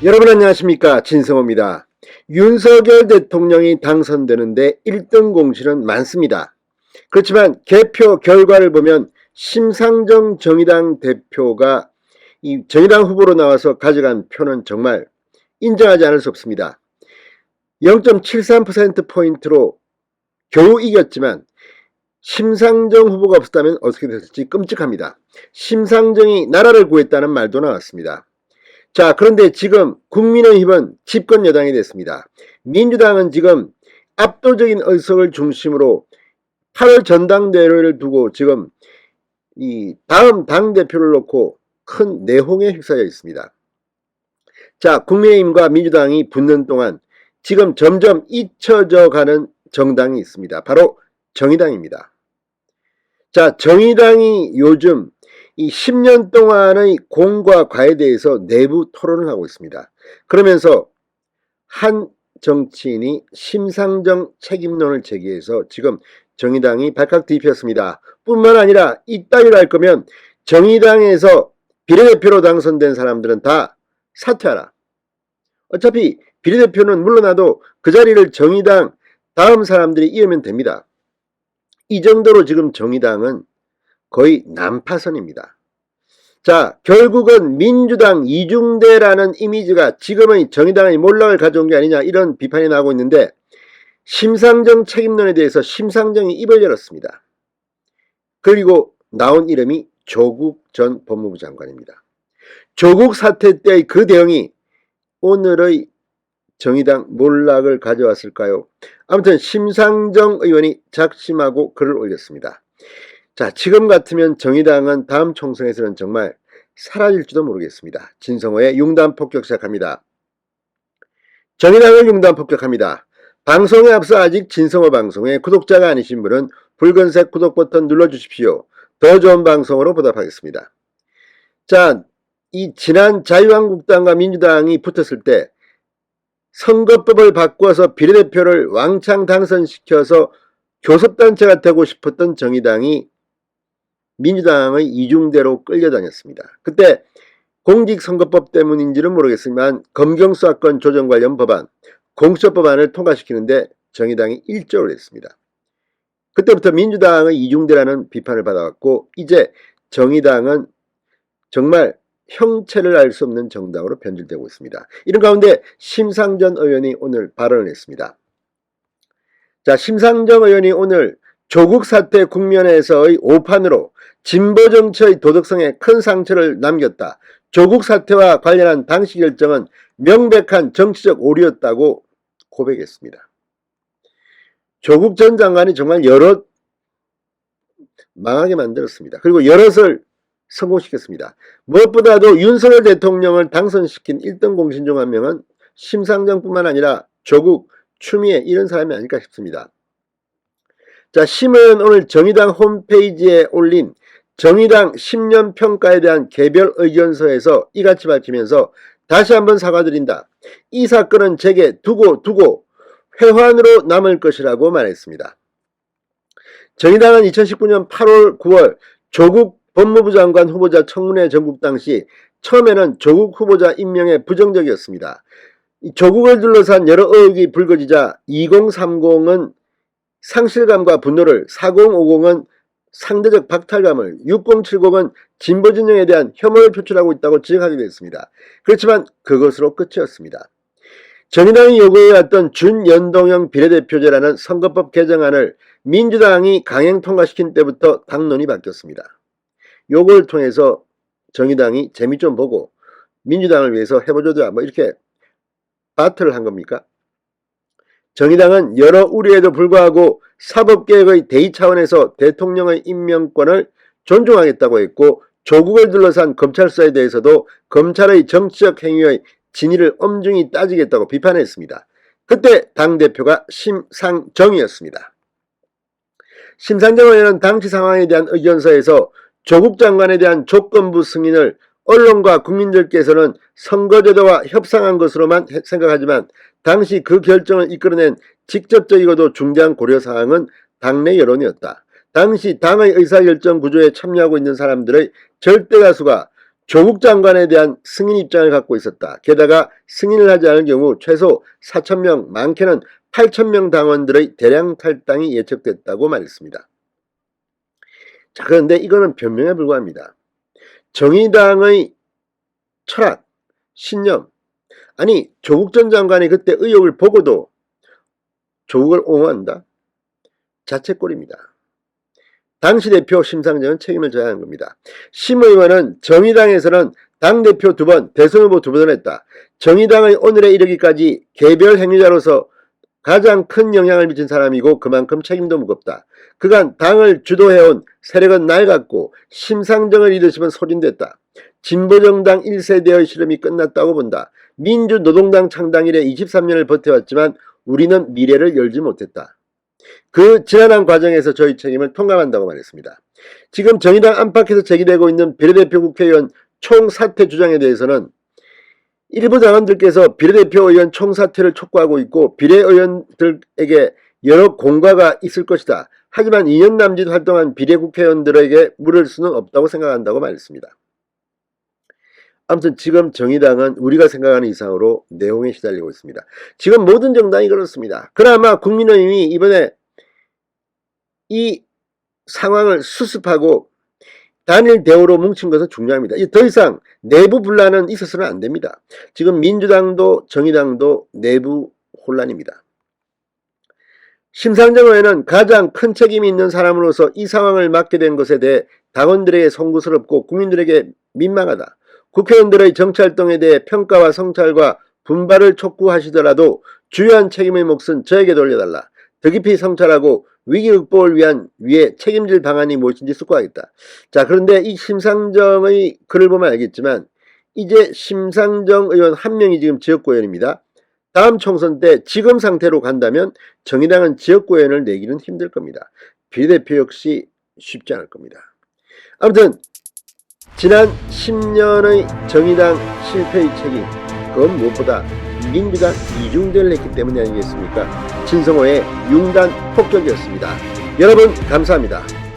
여러분 안녕하십니까, 진성호입니다. 윤석열 대통령이 당선되는데 1등 공신은 많습니다. 그렇지만 개표 결과를 보면 심상정 정의당 대표가 이 정의당 후보로 나와서 가져간 표는 정말 인정하지 않을 수 없습니다. 0.73%포인트로 겨우 이겼지만 심상정 후보가 없었다면 어떻게 됐을지 끔찍합니다. 심상정이 나라를 구했다는 말도 나왔습니다. 자, 그런데 지금 국민의힘은 집권 여당이 됐습니다. 민주당은 지금 압도적인 의석을 중심으로 8월 전당대회를 두고 지금 이 다음 당대표를 놓고 큰 내홍에 휩싸여 있습니다. 자, 국민의힘과 민주당이 붙는 동안 지금 점점 잊혀져 가는 정당이 있습니다. 바로 정의당입니다. 자, 정의당이 요즘 이 10년 동안의 공과 과에 대해서 내부 토론을 하고 있습니다. 그러면서 한 정치인이 심상정 책임론을 제기해서 지금 정의당이 발칵 뒤집혔습니다. 뿐만 아니라 이따위로 할 거면 정의당에서 비례대표로 당선된 사람들은 다 사퇴하라. 어차피 비례대표는 물러나도 그 자리를 정의당 다음 사람들이 이으면 됩니다. 이 정도로 지금 정의당은 거의 난파선입니다. 자, 결국은 민주당 이중대라는 이미지가 지금의 정의당의 몰락을 가져온 게 아니냐, 이런 비판이 나오고 있는데, 심상정 책임론에 대해서 심상정이 입을 열었습니다. 그리고 나온 이름이 조국 전 법무부 장관입니다. 조국 사태 때의 그 대응이 오늘의 정의당 몰락을 가져왔을까요? 아무튼 심상정 의원이 작심하고 글을 올렸습니다. 자, 지금 같으면 정의당은 다음 총선에서는 정말 사라질지도 모르겠습니다. 진성호의 융단 폭격 시작합니다. 정의당을 융단 폭격합니다. 방송에 앞서 아직 진성호 방송에 구독자가 아니신 분은 붉은색 구독 버튼 눌러주십시오. 더 좋은 방송으로 보답하겠습니다. 자, 이 지난 자유한국당과 민주당이 붙었을 때 선거법을 바꿔서 비례대표를 왕창 당선시켜서 교섭단체가 되고 싶었던 정의당이 민주당의 이중대로 끌려다녔습니다. 그때 공직선거법 때문인지는 모르겠지만 검경수사권 조정 관련 법안, 공수처법안을 통과시키는데 정의당이 일조를 했습니다. 그때부터 민주당의 이중대라는 비판을 받아왔고, 이제 정의당은 정말 형체를 알 수 없는 정당으로 변질되고 있습니다. 이런 가운데 심상정 의원이 오늘 발언을 했습니다. 자, 심상정 의원이 오늘 조국 사태 국면에서의 오판으로 진보 정치의 도덕성에 큰 상처를 남겼다. 조국 사태와 관련한 당시 결정은 명백한 정치적 오류였다고 고백했습니다. 조국 전 장관이 정말 여럿 망하게 만들었습니다. 그리고 여럿을 성공시켰습니다. 무엇보다도 윤석열 대통령을 당선시킨 1등 공신 중 한 명은 심상정뿐만 아니라 조국, 추미애 이런 사람이 아닐까 싶습니다. 자, 심 의원 오늘 정의당 홈페이지에 올린 정의당 10년 평가에 대한 개별 의견서에서 이같이 밝히면서 다시 한번 사과드린다. 이 사건은 제게 두고 회환으로 남을 것이라고 말했습니다. 정의당은 2019년 8월 9월 조국 법무부 장관 후보자 청문회 전국 당시 처음에는 조국 후보자 임명에 부정적이었습니다. 조국을 둘러싼 여러 의혹이 불거지자 2030은 상실감과 분노를, 4050은 상대적 박탈감을, 6070은 진보진영에 대한 혐오를 표출하고 있다고 지적하게 됐습니다. 그렇지만 그것으로 끝이었습니다. 정의당이 요구해왔던 준연동형 비례대표제라는 선거법 개정안을 민주당이 강행 통과시킨 때부터 당론이 바뀌었습니다. 요걸 통해서 정의당이 재미 좀 보고 민주당을 위해서 해보자 뭐 이렇게 바틀을 한 겁니까? 정의당은 여러 우려에도 불구하고 사법개혁의 대의 차원에서 대통령의 임명권을 존중하겠다고 했고, 조국을 둘러싼 검찰 수사에 대해서도 검찰의 정치적 행위의 진위를 엄중히 따지겠다고 비판했습니다. 그때 당대표가 심상정이었습니다. 심상정 의원은 당시 상황에 대한 의견서에서 조국 장관에 대한 조건부 승인을 언론과 국민들께서는 선거제도와 협상한 것으로만 생각하지만 당시 그 결정을 이끌어낸 직접적이고도 중대한 고려사항은 당내 여론이었다. 당시 당의 의사결정 구조에 참여하고 있는 사람들의 절대다수가 조국 장관에 대한 승인 입장을 갖고 있었다. 게다가 승인을 하지 않을 경우 최소 4,000명, 많게는 8,000명 당원들의 대량 탈당이 예측됐다고 말했습니다. 자, 그런데 이거는 변명에 불과합니다. 정의당의 철학, 신념, 아니 조국 전 장관이 그때 의혹을 보고도 조국을 옹호한다? 자책골입니다. 당시 대표 심상정은 책임을 져야 하는 겁니다. 심 의원은 정의당에서는 당대표 2번, 대선 후보 2번을 했다. 정의당의 오늘에 이르기까지 개별 행위자로서 가장 큰 영향을 미친 사람이고 그만큼 책임도 무겁다. 그간 당을 주도해온 세력은 낡았고 심상정의 리더십은 소진됐다. 진보정당 1세대의 시름이 끝났다고 본다. 민주노동당 창당 이래 23년을 버텨왔지만 우리는 미래를 열지 못했다. 그 지난한 과정에서 저희 책임을 통감한다고 말했습니다. 지금 정의당 안팎에서 제기되고 있는 비례대표 국회의원 총사퇴 주장에 대해서는 일부 당원들께서 비례대표 의원 총사퇴를 촉구하고 있고 비례의원들에게 여러 공과가 있을 것이다. 하지만 2년 남짓 활동한 비례국회의원들에게 물을 수는 없다고 생각한다고 말했습니다. 아무튼 지금 정의당은 우리가 생각하는 이상으로 내홍에 시달리고 있습니다. 지금 모든 정당이 그렇습니다. 그나마 국민의힘이 이번에 이 상황을 수습하고 단일 대우로 뭉친 것은 중요합니다. 더 이상 내부 분란은 있어서는 안 됩니다. 지금 민주당도 정의당도 내부 혼란입니다. 심상정 의원은 가장 큰 책임이 있는 사람으로서 이 상황을 맡게 된 것에 대해 당원들에게 송구스럽고 국민들에게 민망하다. 국회의원들의 정치활동에 대해 평가와 성찰과 분발을 촉구하시더라도 주요한 책임의 몫은 저에게 돌려달라. 더 깊이 성찰하고 위기 극복을 위해 책임질 방안이 무엇인지 숙고하겠다. 자, 그런데 이 심상정의 글을 보면 알겠지만 이제 심상정 의원 한 명이 지금 지역구 의원입니다. 다음 총선 때 지금 상태로 간다면 정의당은 지역구 의원을 내기는 힘들 겁니다. 비례대표 역시 쉽지 않을 겁니다. 아무튼 지난 10년의 정의당 실패의 책임, 그건 무엇보다 민주당 이중대를 했기 때문이 아니겠습니까? 진성호의 융단 폭격이었습니다. 여러분 감사합니다.